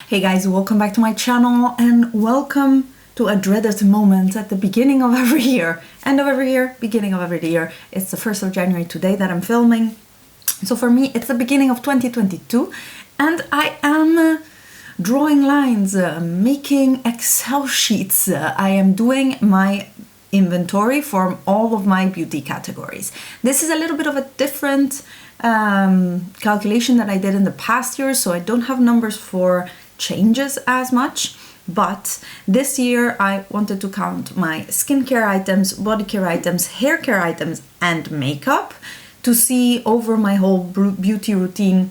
Hey guys, welcome back to my channel and welcome to a dreaded moment at the beginning of every year. End of every year, beginning of every year. It's the 1st of January today that I'm filming. So for me, it's the beginning of 2022 and I am drawing lines, making Excel sheets. I am doing my inventory for all of my beauty categories. This is a little bit of a different calculation that I did in the past year, so I don't have numbers for changes as much, but this year I wanted to count my skincare items, body care items, hair care items and makeup to see over my whole beauty routine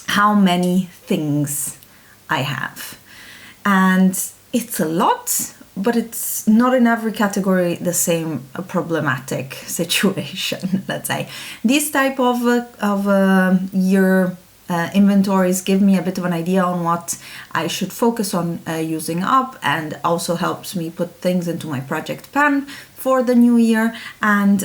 how many things I have. And it's a lot, but it's not in every category the same problematic situation, let's say. These type of year inventories give me a bit of an idea on what I should focus on using up, and also helps me put things into my project plan for the new year. And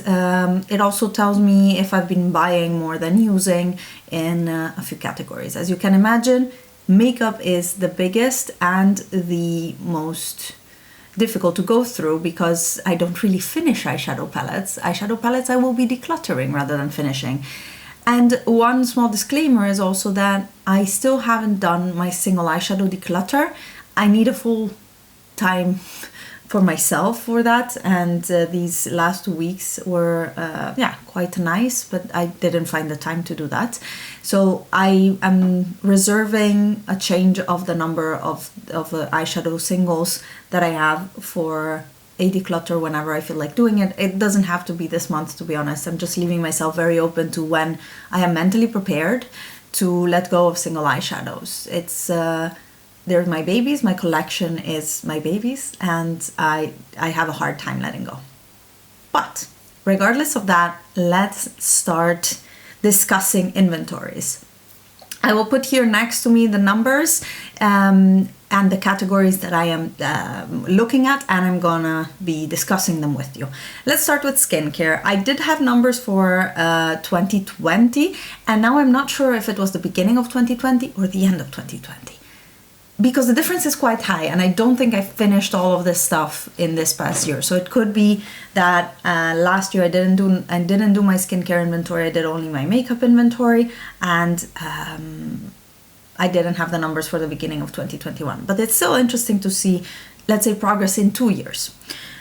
it also tells me if I've been buying more than using in a few categories. As you can imagine, makeup is the biggest and the most difficult to go through because I don't really finish eyeshadow palettes. Eyeshadow palettes I will be decluttering rather than finishing. And one small disclaimer is also that I still haven't done my single eyeshadow declutter. I need a full time for myself for that, and these last 2 weeks were quite nice, but I didn't find the time to do that. So I am reserving a change of the number of eyeshadow singles that I have for a declutter whenever I feel like doing it. It doesn't have to be this month, to be honest. I'm just leaving myself very open to when I am mentally prepared to let go of single eyeshadows. It's they're my babies, my collection is my babies, and I have a hard time letting go. But regardless of that, let's start discussing inventories. I will put here next to me the numbers and the categories that I am looking at, and I'm gonna be discussing them with you. Let's start with skincare. I did have numbers for 2020, and now I'm not sure if it was the beginning of 2020 or the end of 2020. Because the difference is quite high, and I don't think I finished all of this stuff in this past year. So it could be that last year I didn't do my skincare inventory. I did only my makeup inventory, and I didn't have the numbers for the beginning of 2021. But it's still interesting to see, let's say, progress in 2 years.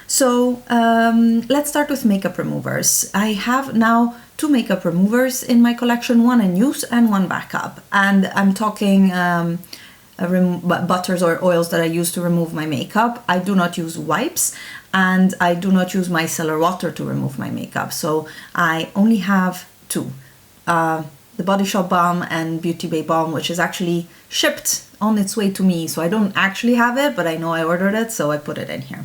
So let's start with makeup removers. I have now 2 makeup removers in my collection, one in use and one backup. And I'm talking butters or oils that I use to remove my makeup. I do not use wipes, and I do not use micellar water to remove my makeup. So I only have 2. The Body Shop Balm and Beauty Bay Balm, which is actually shipped on its way to me. So I don't actually have it, but I know I ordered it, so I put it in here.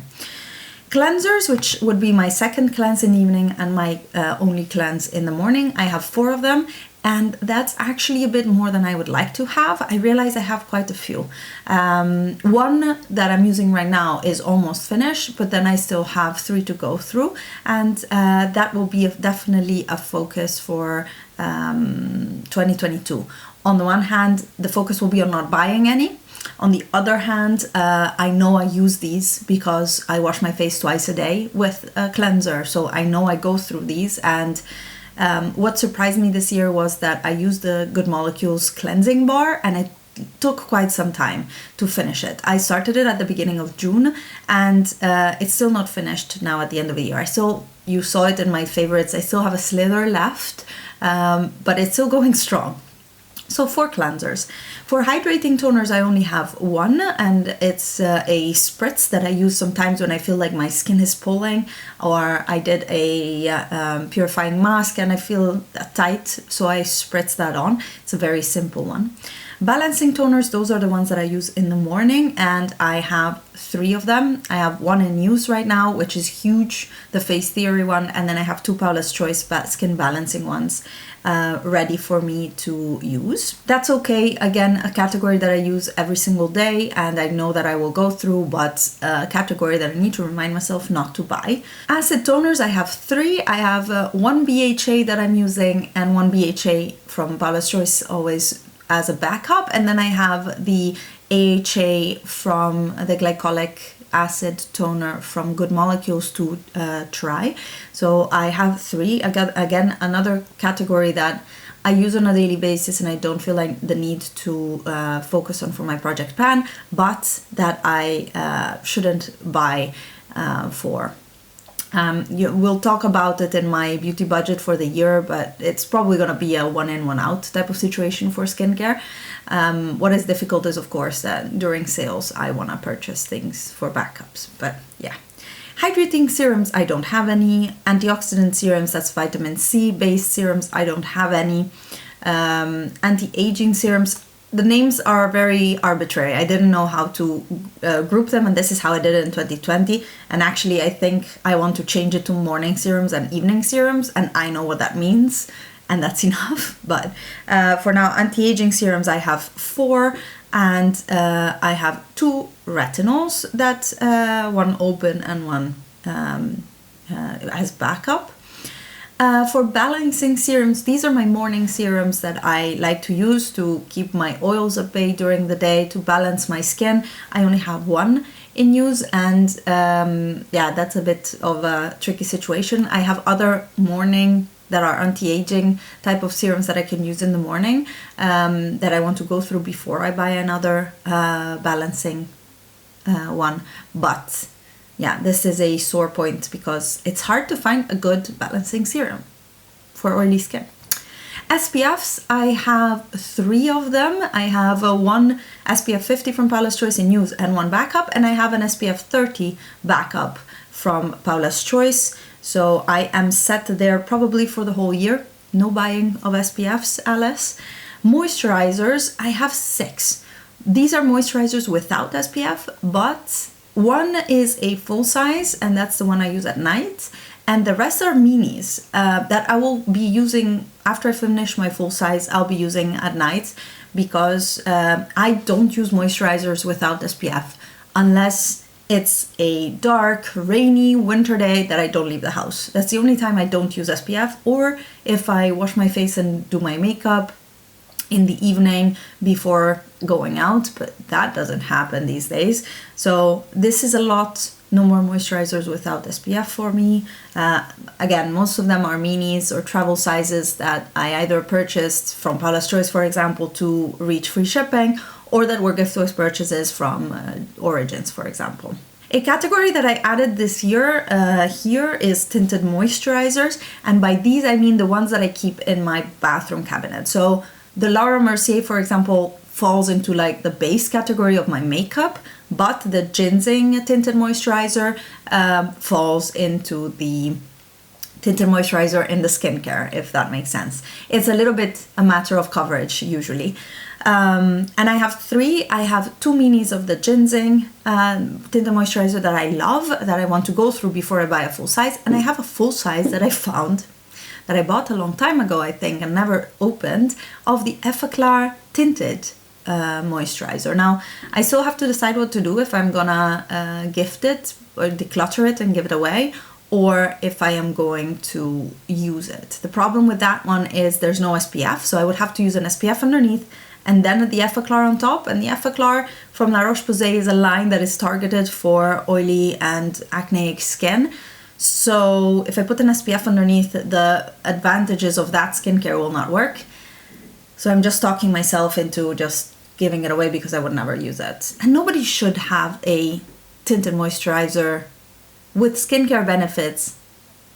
Cleansers, which would be my second cleanse in the evening and my only cleanse in the morning. I have 4 of them. And that's actually a bit more than I would like to have. I realize I have quite a few. One that I'm using right now is almost finished, but then I still have 3 to go through. And that will be definitely a focus for 2022. On the one hand, the focus will be on not buying any. On the other hand, I know I use these because I wash my face twice a day with a cleanser. So I know I go through these, and what surprised me this year was that I used the Good Molecules cleansing bar, and it took quite some time to finish it. I started it at the beginning of June, and it's still not finished now at the end of the year. You saw it in my favorites. I still have a slither left, but it's still going strong. So 4 cleansers. For hydrating toners, I only have 1, and it's a spritz that I use sometimes when I feel like my skin is pulling, or I did a purifying mask and I feel tight, so I spritz that on. It's a very simple one. Balancing toners, those are the ones that I use in the morning, and I have 3 of them. I have 1 in use right now, which is huge, the Face Theory one, and then I have 2 Paula's Choice skin balancing ones ready for me to use. That's okay. Again, a category that I use every single day, and I know that I will go through, but a category that I need to remind myself not to buy. Acid toners, I have 3. I have 1 BHA that I'm using and 1 BHA from Paula's Choice always as a backup, and then I have the AHA from the glycolic acid toner from Good Molecules to try. So I have 3. I got, again, another category that I use on a daily basis and I don't feel like the need to focus on for my project pan, but that I shouldn't buy for. We'll talk about it in my beauty budget for the year, but it's probably going to be a one in, one out type of situation for skincare. What is difficult is, of course, that during sales, I want to purchase things for backups. But yeah. Hydrating serums, I don't have any. Antioxidant serums, that's vitamin C based serums, I don't have any. Anti-aging serums, the names are very arbitrary. I didn't know how to group them, and this is how I did it in 2020. And actually, I think I want to change it to morning serums and evening serums, and I know what that means, and that's enough. But for now, anti-aging serums, I have 4, and I have 2 retinols, that one open and one has backup. For balancing serums, these are my morning serums that I like to use to keep my oils at bay during the day, to balance my skin. I only have 1 in use, and yeah, that's a bit of a tricky situation. I have other morning that are anti-aging type of serums that I can use in the morning, that I want to go through before I buy another balancing one. But yeah, this is a sore point because it's hard to find a good balancing serum for oily skin. SPFs, I have 3 of them. I have one SPF 50 from Paula's Choice in use and 1 backup, and I have an SPF 30 backup from Paula's Choice. So I am set there probably for the whole year. No buying of SPFs, Alice. Moisturizers, I have 6. These are moisturizers without SPF, but one is a full size, and that's the one I use at night. And the rest are minis that I will be using after I finish my full size. I'll be using at night because I don't use moisturizers without SPF unless it's a dark, rainy winter day that I don't leave the house. That's the only time I don't use SPF, or if I wash my face and do my makeup in the evening before going out, but that doesn't happen these days. So this is a lot. No more moisturizers without SPF for me. Again, most of them are minis or travel sizes that I either purchased from Paula's Choice, for example, to reach free shipping, or that were gift-wise purchases from Origins, for example. A category that I added this year here is tinted moisturizers, and by these I mean the ones that I keep in my bathroom cabinet. So the Laura Mercier, for example, falls into like the base category of my makeup, but the ginseng tinted moisturizer falls into the tinted moisturizer in the skincare, if that makes sense. It's a little bit a matter of coverage usually. And I have 3. I have 2 minis of the ginseng tinted moisturizer that I love, that I want to go through before I buy a full size. And I have a full size that I found, that I bought a long time ago, I think, and never opened, of the Effaclar tinted moisturizer. Now, I still have to decide what to do, if I'm gonna gift it or declutter it and give it away, or if I am going to use it. The problem with that one is there's no SPF, so I would have to use an SPF underneath and then the Effaclar on top. And the Effaclar from La Roche-Posay is a line that is targeted for oily and acneic skin. So if I put an SPF underneath, the advantages of that skincare will not work. So I'm just talking myself into just giving it away because I would never use it. And nobody should have a tinted moisturizer with skincare benefits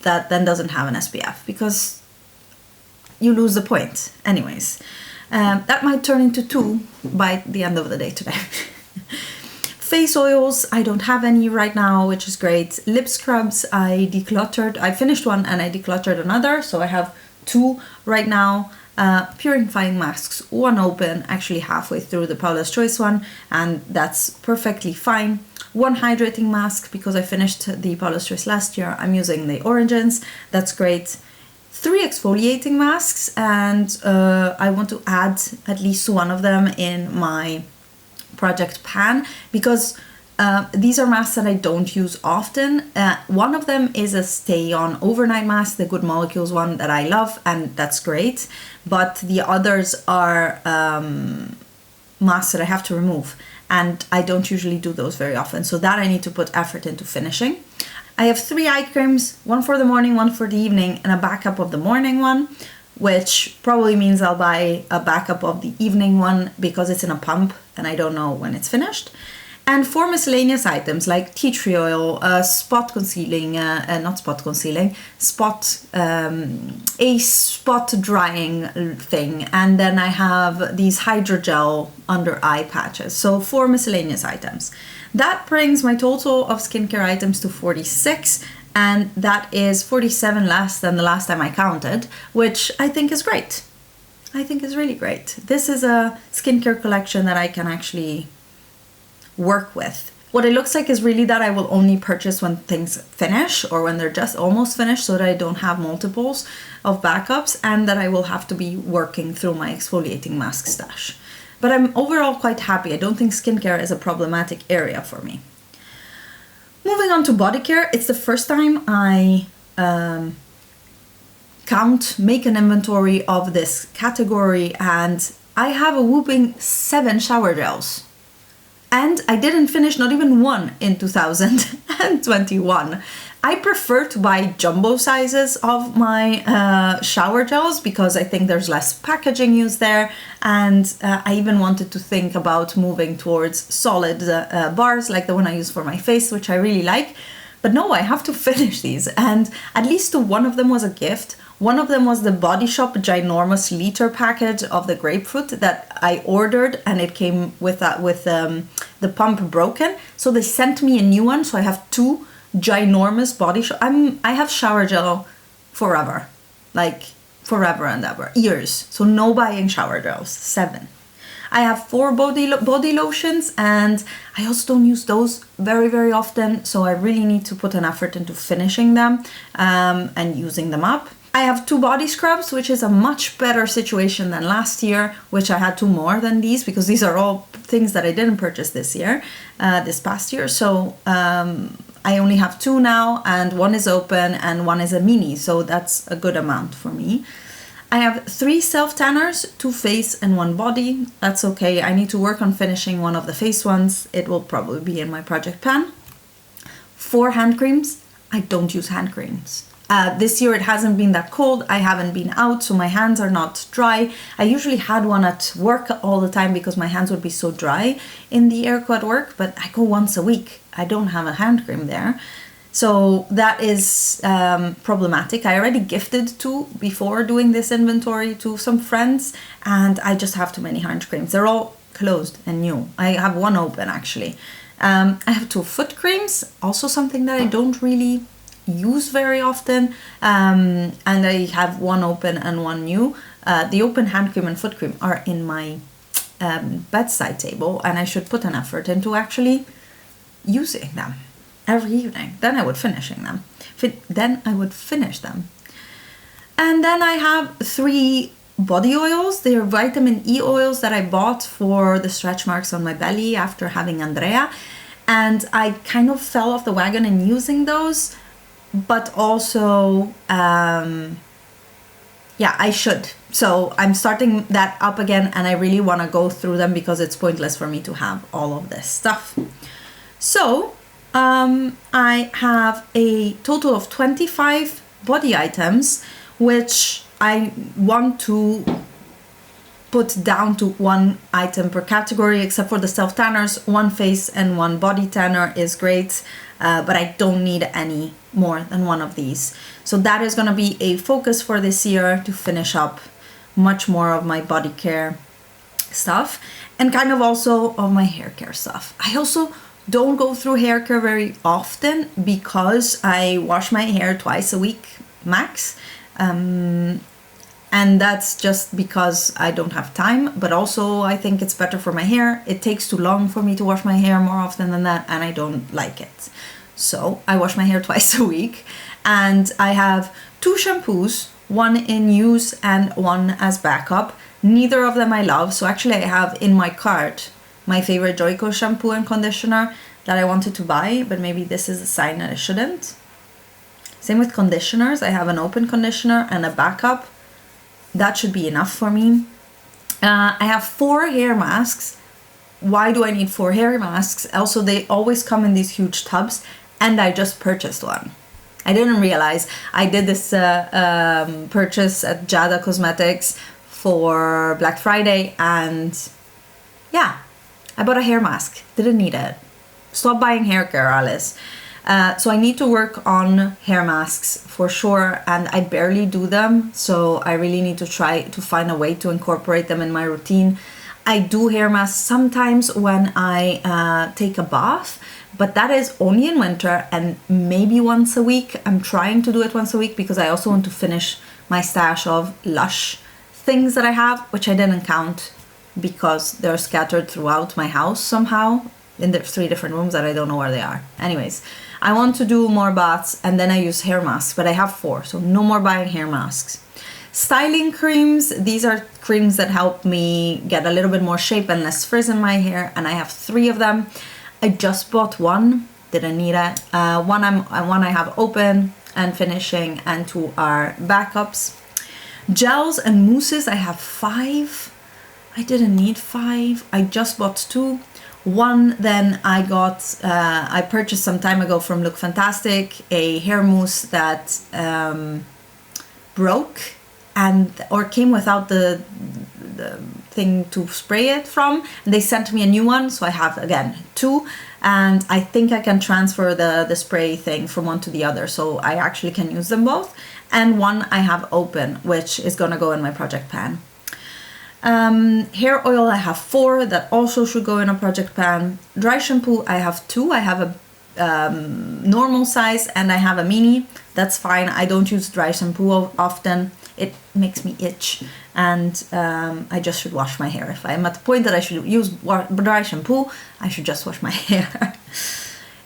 that then doesn't have an SPF, because you lose the point. Anyways, that might turn into 2 by the end of the day today. Face oils, I don't have any right now, which is great. Lip scrubs, I decluttered. I finished one and I decluttered another, so I have 2 right now. Purifying masks, 1 open, actually halfway through the Paula's Choice one, and that's perfectly fine. 1 hydrating mask, because I finished the Paula's Choice last year. I'm using the Origins, that's great. 3 exfoliating masks, and I want to add at least 1 of them in my project pan, because these are masks that I don't use often. One of them is a stay-on overnight mask, the Good Molecules one that I love, and that's great. But the others are masks that I have to remove. and I don't usually do those very often. So that I need to put effort into finishing. I have 3 eye creams, one for the morning, one for the evening, and a backup of the morning one, which probably means I'll buy a backup of the evening one because it's in a pump and I don't know when it's finished. And 4 miscellaneous items like tea tree oil, spot concealing, not spot concealing, a spot drying thing. And then I have these hydrogel under eye patches. So 4 miscellaneous items. That brings my total of skincare items to 46. And that is 47 less than the last time I counted, which I think is great. I think is really great. This is a skincare collection that I can actually work with. What it looks like is really that I will only purchase when things finish or when they're just almost finished, so that I don't have multiples of backups, and that I will have to be working through my exfoliating mask stash. But I'm overall quite happy. I don't think skincare is a problematic area for me. Moving on to body care, it's the first time I make an inventory of this category, and I have a whooping 7 shower gels. And I didn't finish not even one in 2021. I prefer to buy jumbo sizes of my shower gels because I think there's less packaging used there. And I even wanted to think about moving towards solid bars like the one I use for my face, which I really like. But no, I have to finish these. And at least one of them was a gift. One of them was the Body Shop ginormous liter package of the grapefruit that I ordered, and it came with the pump broken. So they sent me a new one. So I have 2 ginormous Body Shop. I have shower gel forever, like forever and ever, years. So no buying shower gels. 7. I have 4 body lotions, and I also don't use those very, very often. So I really need to put an effort into finishing them and using them up. I have 2 body scrubs, which is a much better situation than last year, which I had 2 more than these because these are all things that I didn't purchase this year, this past year. So I only have 2 now, and one is open and one is a mini. So that's a good amount for me. I have 3 self-tanners, 2 face and 1 body. That's okay. I need to work on finishing one of the face ones. It will probably be in my project pan. 4 hand creams. I don't use hand creams. This year it hasn't been that cold. I haven't been out, so my hands are not dry. I usually had one at work all the time because my hands would be so dry in the airco at work, but I go once a week. I don't have a hand cream there. So that is problematic. I already gifted 2 before doing this inventory to some friends, and I just have too many hand creams. They're all closed and new. I have 1 open actually. I have 2 foot creams, also something that I don't really use very often, and I have 1 open and 1 new. The open hand cream and foot cream are in my bedside table, and I should put an effort into actually using them every evening. Then I would finish them. And then I have 3 body oils. They are vitamin E oils that I bought for the stretch marks on my belly after having Andrea, and I kind of fell off the wagon in using those. But also, I should. So I'm starting that up again, and I really want to go through them because it's pointless for me to have all of this stuff. So I have a total of 25 body items, which I want to put down to 1 item per category, except for the self-tanners. 1 face and 1 body tanner is great, but I don't need any more than 1 of these. So that is going to be a focus for this year, to finish up much more of my body care stuff and kind of also of my hair care stuff. I also don't go through hair care very often because I wash my hair twice a week max. And that's just because I don't have time, but also I think it's better for my hair. It takes too long for me to wash my hair more often than that, and I don't like it. So I wash my hair twice a week, and I have 2 shampoos, 1 in use and 1 as backup. Neither of them I love, so actually I have in my cart my favorite Joico shampoo and conditioner that I wanted to buy, but maybe this is a sign that I shouldn't. Same with conditioners. I have an open conditioner and a backup. That should be enough for me. I have 4 hair masks. why do I need 4 hair masks? Also, they always come in these huge tubs, and I just purchased one. I didn't realize I did this purchase at Jada Cosmetics for Black Friday, and yeah, I bought a hair mask. Didn't need it. Stop buying hair care, Alice. So I need to work on hair masks for sure, and I barely do them, so I really need to try to find a way to incorporate them in my routine. I do hair masks sometimes when I take a bath, but that is only in winter and maybe once a week. I'm trying to do it once a week because I also want to finish my stash of Lush things that I have, which I didn't count because they're scattered throughout my house somehow in the 3 different rooms that I don't know where they are. Anyways, I want to do more baths and then I use hair masks, but I have 4, so no more buying hair masks. Styling creams, these are creams that help me get a little bit more shape and less frizz in my hair, and I have 3 of them. I just bought one, didn't need it. One I have open and finishing, and 2 are backups. Gels and mousses, I have 5. I didn't need 5, I just bought 2. One then I purchased some time ago from Look Fantastic, a hair mousse that broke or came without the thing to spray it from, and they sent me a new one, so I have again 2, and I think I can transfer the spray thing from one to the other, so I actually can use them both. And one I have open, which is gonna go in my project pan. Hair oil, I have 4 that also should go in a project pan. Dry shampoo, I have 2. I have a normal size and I have a mini. That's fine. I don't use dry shampoo often. It makes me itch, and I just should wash my hair. If I'm at the point that I should use dry shampoo, I should just wash my hair.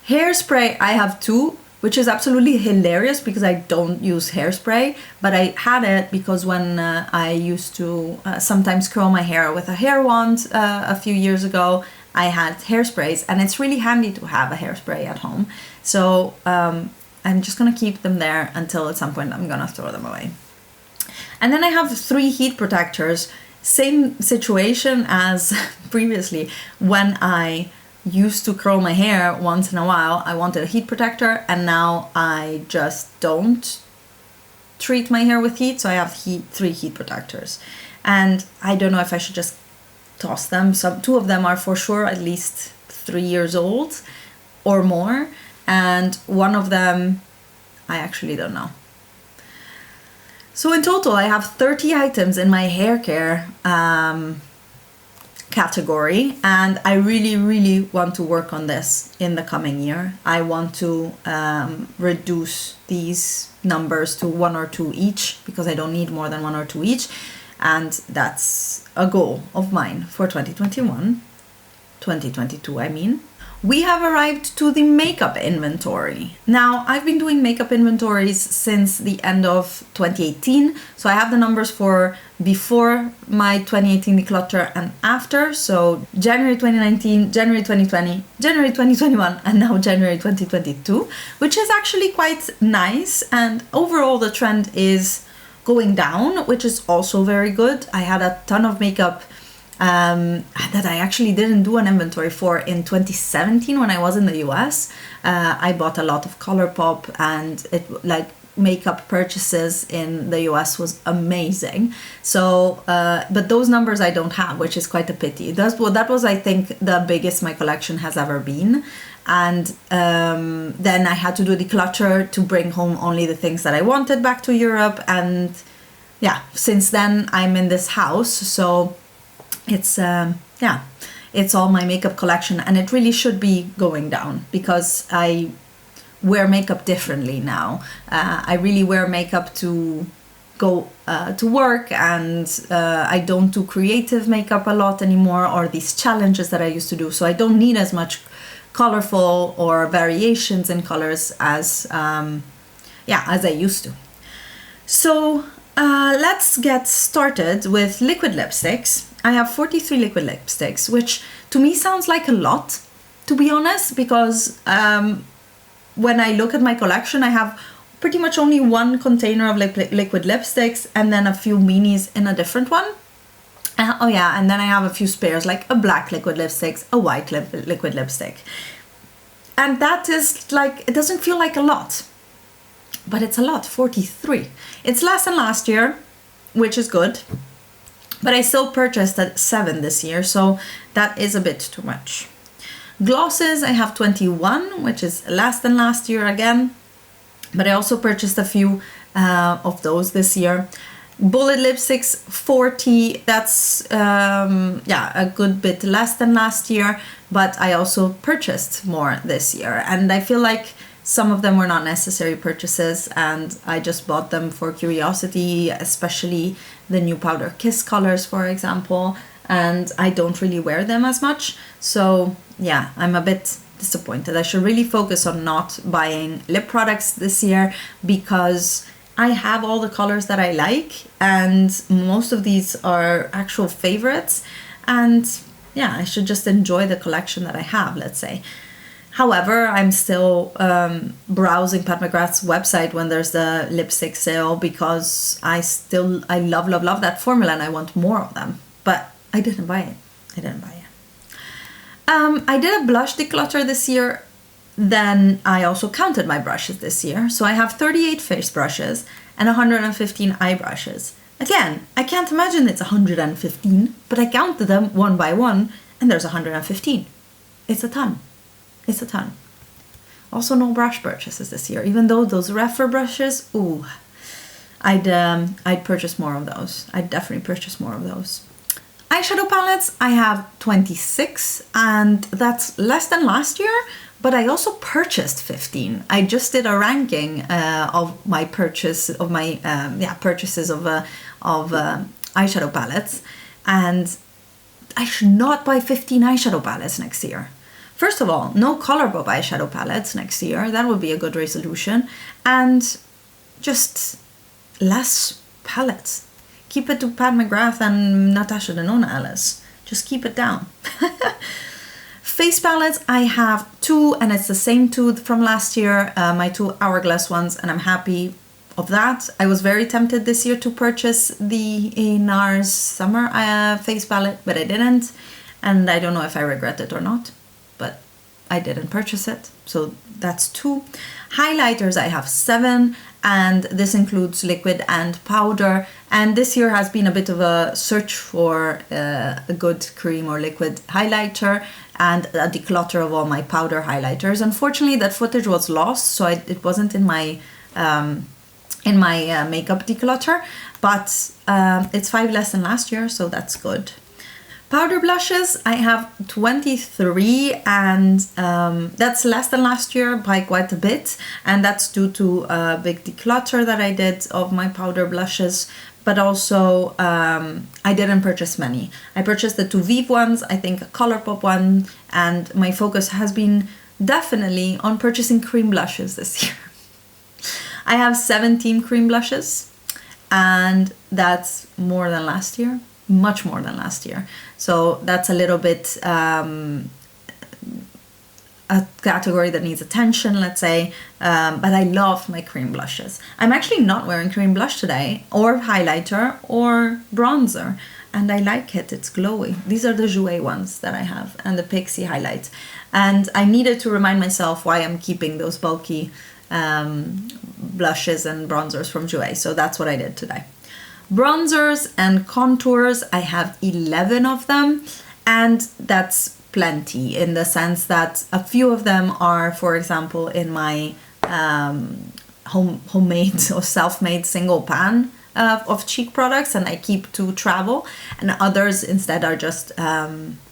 Hairspray, I have 2, which is absolutely hilarious because I don't use hairspray, but I had it because when I used to sometimes curl my hair with a hair wand a few years ago, I had hairsprays, and it's really handy to have a hairspray at home. So I'm just gonna keep them there until at some point I'm gonna throw them away. And then I have 3 heat protectors. Same situation as previously. When I used to curl my hair once in a while, I wanted a heat protector, and now I just don't treat my hair with heat, so I have 3 heat protectors. And I don't know if I should just toss them. 2 of them are for sure at least 3 years old or more, and one of them I actually don't know. So in total I have 30 items in my hair care category, and I really want to work on this in the coming year. I want to reduce these numbers to 1 or 2 each, because I don't need more than 1 or 2 each, and that's a goal of mine for 2022 I mean. We have arrived to the makeup inventory. Now, I've been doing makeup inventories since the end of 2018. So I have the numbers for before my 2018 declutter and after. So January 2019, January 2020, January 2021, and now January 2022, which is actually quite nice. And overall, the trend is going down, which is also very good. I had a ton of makeup that I actually didn't do an inventory for in 2017 when I was in the US. I bought a lot of ColourPop, and makeup purchases in the US was amazing. So, but those numbers I don't have, which is quite a pity. That was I think the biggest my collection has ever been. And then I had to do declutter to bring home only the things that I wanted back to Europe. And yeah, since then I'm in this house, so it's it's all my makeup collection, and it really should be going down because I wear makeup differently now. I really wear makeup to go to work, and I don't do creative makeup a lot anymore, or these challenges that I used to do. So I don't need as much colorful or variations in colors as I used to. So let's get started with liquid lipsticks. I have 43 liquid lipsticks, which to me sounds like a lot, to be honest, because when I look at my collection, I have pretty much only 1 container of liquid lipsticks and then a few minis in a different one. Oh yeah, and then I have a few spares, like a black liquid lipstick, a white liquid lipstick. And that is like, it doesn't feel like a lot, but it's a lot, 43. It's less than last year, which is good, but I still purchased at 7 this year, so that is a bit too much. Glosses, I have 21, which is less than last year again, but I also purchased a few of those this year. Bullet lipsticks, 40, that's a good bit less than last year, but I also purchased more this year, and I feel like some of them were not necessary purchases, and I just bought them for curiosity, especially the new Powder Kiss colors, for example, and I don't really wear them as much, so yeah, I'm a bit disappointed. I should really focus on not buying lip products this year, because I have all the colors that I like, and most of these are actual favorites, and yeah, I should just enjoy the collection that I have, let's say. However, I'm still browsing Pat McGrath's website when there's the lipstick sale, because I love that formula and I want more of them, but I didn't buy it. I did a blush declutter this year. Then I also counted my brushes this year. So I have 38 face brushes and 115 eye brushes. Again, I can't imagine it's 115, but I counted them one by one and there's 115. It's a ton. Also no brush purchases this year, even though those Refer brushes, ooh, I'd purchase more of those. I'd definitely purchase more of those. Eyeshadow palettes, I have 26, and that's less than last year, but I also purchased 15. I just did a ranking of my purchases of eyeshadow palettes, and I should not buy 15 eyeshadow palettes next year. First of all, no Colourpop eyeshadow palettes next year. That would be a good resolution, and just less palettes. Keep it to Pat McGrath and Natasha Denona, Alice. Just keep it down. Face palettes, I have 2, and it's the same 2 from last year, my 2 Hourglass ones, and I'm happy of that. I was very tempted this year to purchase the NARS Summer face palette, but I didn't, and I don't know if I regret it or not, but I didn't purchase it, so that's 2. Highlighters, I have 7, and this includes liquid and powder, and this year has been a bit of a search for a good cream or liquid highlighter and a declutter of all my powder highlighters. Unfortunately, that footage was lost, so it wasn't in my makeup declutter, but it's 5 less than last year, so that's good. Powder blushes, I have 23, and that's less than last year by quite a bit, and that's due to a big declutter that I did of my powder blushes, but also I didn't purchase many. I purchased the 2 Vive ones, I think a Colourpop one, and my focus has been definitely on purchasing cream blushes this year. I have 17 cream blushes, and that's more than last year. Much more than last year, so that's a little bit a category that needs attention, let's say, but I love my cream blushes. I'm actually not wearing cream blush today, or highlighter, or bronzer, and I like it. It's glowy. These are the Jouer ones that I have, and the Pixie highlights, and I needed to remind myself why I'm keeping those bulky blushes and bronzers from Jouer, so that's what I did today. Bronzers and contours, I have 11 of them, and that's plenty in the sense that a few of them are, for example, in my homemade or self-made single pan of cheek products, and I keep to travel, and others instead are just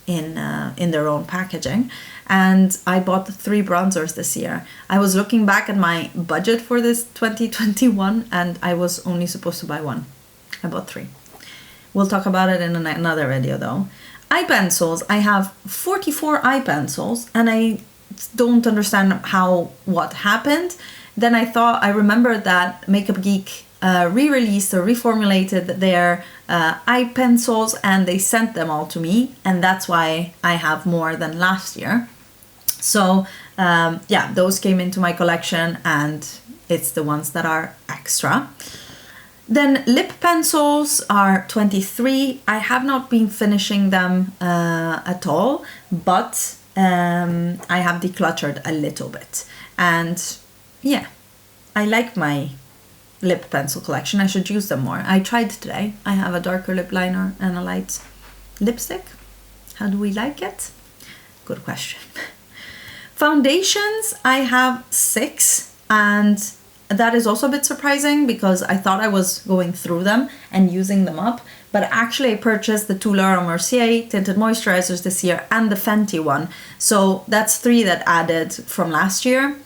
in their own packaging. And I bought 3 bronzers this year. I was looking back at my budget for this 2021, and I was only supposed to buy 1. I bought 3. We'll talk about it in another video though. Eye pencils, I have 44 eye pencils, and I don't understand what happened. Then I remembered that Makeup Geek re-released or reformulated their eye pencils, and they sent them all to me, and that's why I have more than last year. So those came into my collection, and it's the ones that are extra. Then lip pencils are 23. I have not been finishing them at all, but I have decluttered a little bit. And yeah, I like my lip pencil collection. I should use them more. I tried today. I have a darker lip liner and a light lipstick. How do we like it? Good question. Foundations, I have 6, and that is also a bit surprising because I thought I was going through them and using them up, but actually I purchased the two Laura Mercier tinted moisturizers this year and the Fenty one. So that's 3 that added from last year.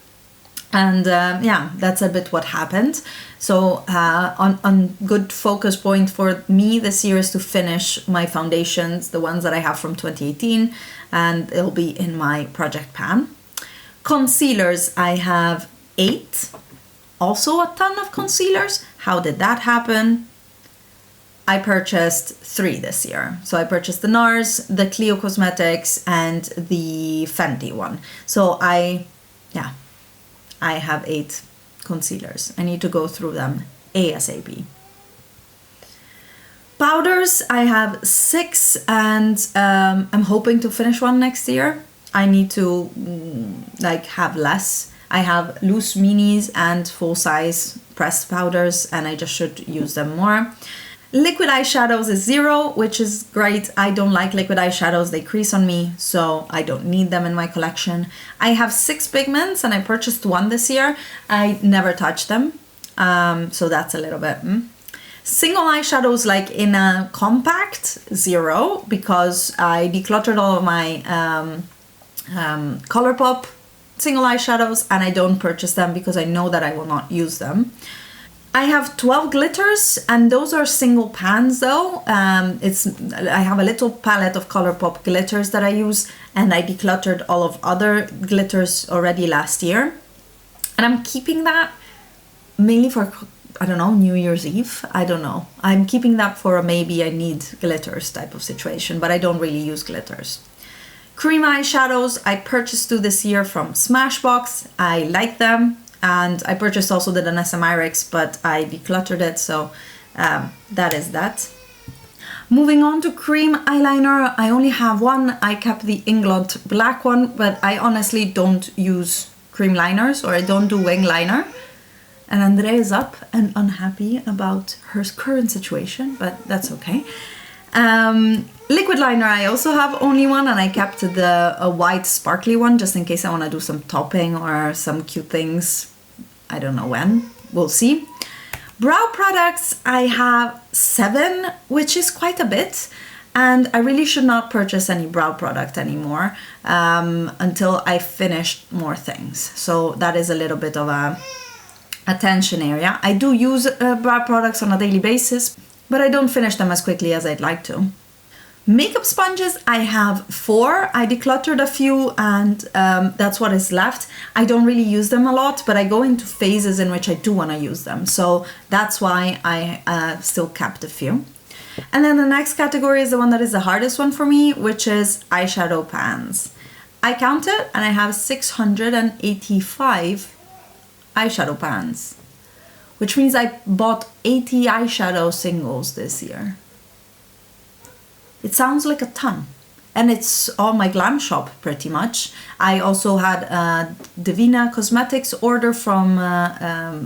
And yeah, that's a bit what happened. So on good focus point for me this year is to finish my foundations, the ones that I have from 2018, and it'll be in my project pan. Concealers, I have 8. Also a ton of concealers. How did that happen? I purchased 3 this year. So I purchased the NARS, the Clio Cosmetics, and the Fenty one. So I have 8 concealers. I need to go through them ASAP. Powders, I have 6, and I'm hoping to finish one next year. I need to have less. I have loose minis and full size pressed powders, and I just should use them more. Liquid eyeshadows is 0, which is great. I don't like liquid eyeshadows. They crease on me, so I don't need them in my collection. I have 6 pigments, and I purchased 1 this year. I never touch them, so that's a little bit... Single eyeshadows, like in a compact, 0, because I decluttered all of my Colourpop single eyeshadows, and I don't purchase them because I know that I will not use them. I have 12 glitters, and those are single pans though. I have a little palette of Colourpop glitters that I use, and I decluttered all of other glitters already last year. And I'm keeping that mainly for, I don't know, New Year's Eve. I don't know. I'm keeping that for a maybe I need glitters type of situation, but I don't really use glitters. Cream eyeshadows, I purchased 2 this year from Smashbox. I like them. And I purchased also the Danessa Myrix, but I decluttered it, so that is that. Moving on to cream eyeliner, I only have 1. I kept the Inglot black one, but I honestly don't use cream liners, or I don't do wing liner. And Andrea is up and unhappy about her current situation, but that's okay. Liquid liner, I also have only 1, and I kept a white sparkly one just in case I want to do some topping or some cute things. I don't know when, we'll see. Brow products, I have 7, which is quite a bit, and I really should not purchase any brow product anymore until I finish more things. So that is a little bit of a tension area. I do use brow products on a daily basis, but I don't finish them as quickly as I'd like to. Makeup sponges, I have 4. I decluttered a few, and that's what is left. I don't really use them a lot, but I go into phases in which I do want to use them. So that's why I still kept a few. And then the next category is the one that is the hardest one for me, which is eyeshadow pans. I counted, and I have 685 eyeshadow pans, which means I bought 80 eyeshadow singles this year. It sounds like a ton, and it's all my glam shop pretty much. I also had a Divina Cosmetics order from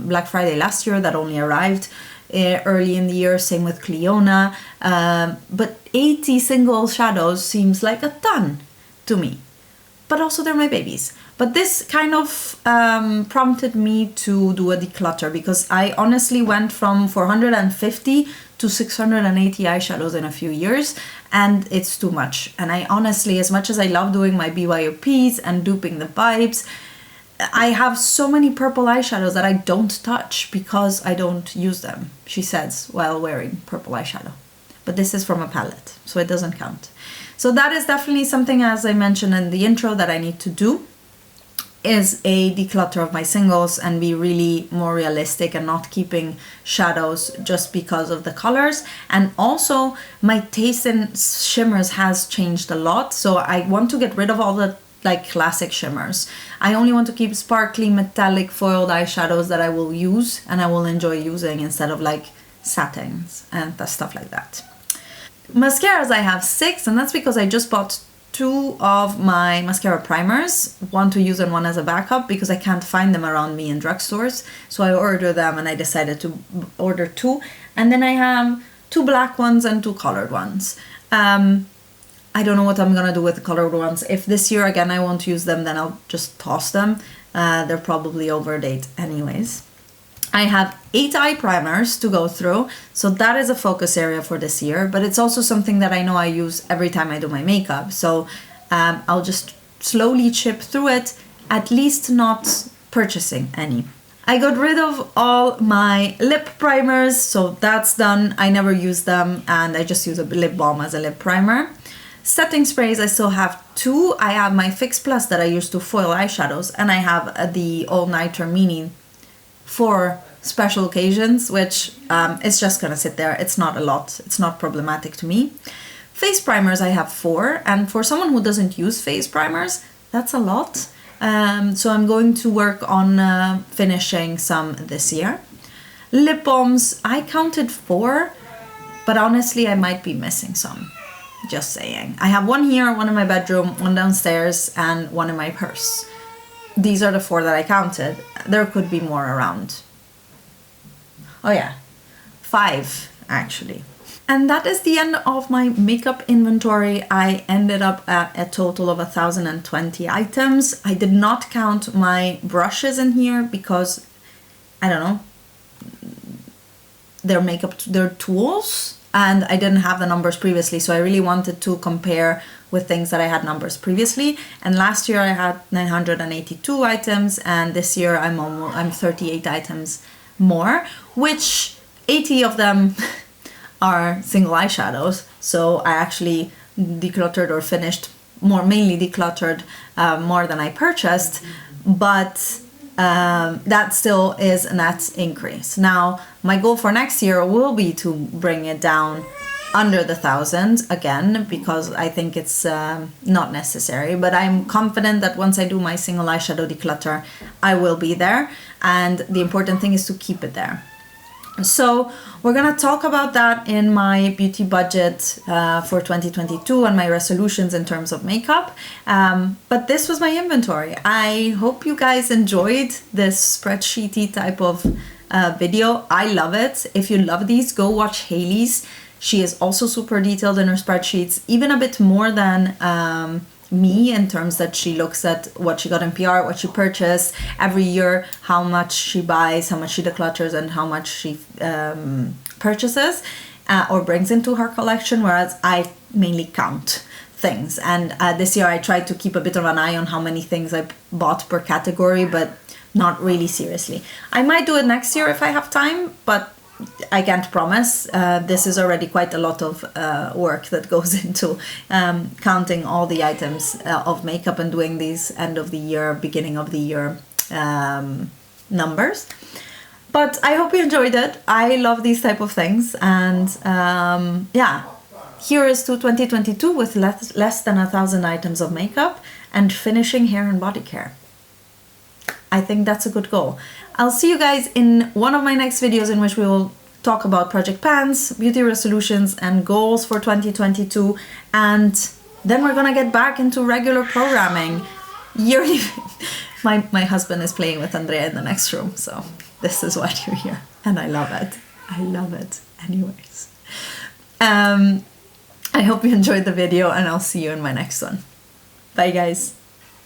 Black Friday last year that only arrived early in the year, same with Cleona, but 80 single shadows seems like a ton to me. But also they're my babies. But this kind of prompted me to do a declutter, because I honestly went from 450 to 680 eyeshadows in a few years, and it's too much. And I honestly, as much as I love doing my BYOPs and duping the vibes, I have so many purple eyeshadows that I don't touch because I don't use them, she says, while wearing purple eyeshadow. But this is from a palette, so it doesn't count. So that is definitely something, as I mentioned in the intro, that I need to do, is a declutter of my singles and be really more realistic and not keeping shadows just because of the colors. And also my taste in shimmers has changed a lot, so I want to get rid of all the classic shimmers. I only want to keep sparkly metallic foiled eyeshadows that I will use and I will enjoy using, instead of settings and stuff like that. Mascaras, I have 6, and that's because I just bought 2 of my mascara primers, one to use and one as a backup, because I can't find them around me in drugstores. So I ordered them, and I decided to order 2. And then I have 2 black ones and 2 colored ones. I don't know what I'm gonna do with the colored ones. If this year again I won't use them, then I'll just toss them. They're probably over date anyways. I have 8 eye primers to go through, so that is a focus area for this year, but it's also something that I know I use every time I do my makeup, so I'll just slowly chip through it, at least not purchasing any. I got rid of all my lip primers, so that's done. I never use them, and I just use a lip balm as a lip primer. Setting sprays, I still have 2. I have my Fix Plus that I use to foil eyeshadows, and I have the All Nighter Mini for special occasions, which it's just gonna sit there. It's not a lot. It's not problematic to me. Face primers, I have 4, and for someone who doesn't use face primers, that's a lot. So I'm going to work on finishing some this year. Lip balms, I counted 4, but honestly I might be missing some. Just saying. I have 1 here, 1 in my bedroom, 1 downstairs, and 1 in my purse. These are the 4 that I counted. There could be more around. Oh yeah, 5 actually. And that is the end of my makeup inventory. I ended up at a total of 1,020 items. I did not count my brushes in here because, I don't know, they're tools, and I didn't have the numbers previously, so I really wanted to compare with things that I had numbers previously. And last year I had 982 items, and this year I'm 38 items more, which 80 of them are single eyeshadows. So I actually decluttered or finished mainly decluttered more than I purchased, but that still is a net increase. Now, my goal for next year will be to bring it down under the 1,000 again, because I think it's not necessary, but I'm confident that once I do my single eyeshadow declutter, I will be there, and the important thing is to keep it there. So we're gonna talk about that in my beauty budget for 2022 and my resolutions in terms of makeup. But this was my inventory. I hope you guys enjoyed this spreadsheety type of video. I love it. If you love these, go watch Hailey's. She is also super detailed in her spreadsheets, even a bit more than me, in terms that she looks at what she got in PR, what she purchased every year, how much she buys, how much she declutters, and how much she purchases or brings into her collection, whereas I mainly count things. And this year I tried to keep a bit of an eye on how many things I bought per category, but not really seriously. I might do it next year if I have time, but I can't promise. This is already quite a lot of work that goes into counting all the items of makeup and doing these end of the year, beginning of the year numbers. But I hope you enjoyed it. I love these type of things, and yeah, here is to 2022 with less than 1,000 items of makeup and finishing hair and body care. I think that's a good goal. I'll see you guys in one of my next videos, in which we will talk about project plans, beauty resolutions, and goals for 2022. And then we're gonna get back into regular programming. Yearly. My husband is playing with Andrea in the next room, so this is what you hear. And I love it. I love it. Anyways. I hope you enjoyed the video, and I'll see you in my next one. Bye guys.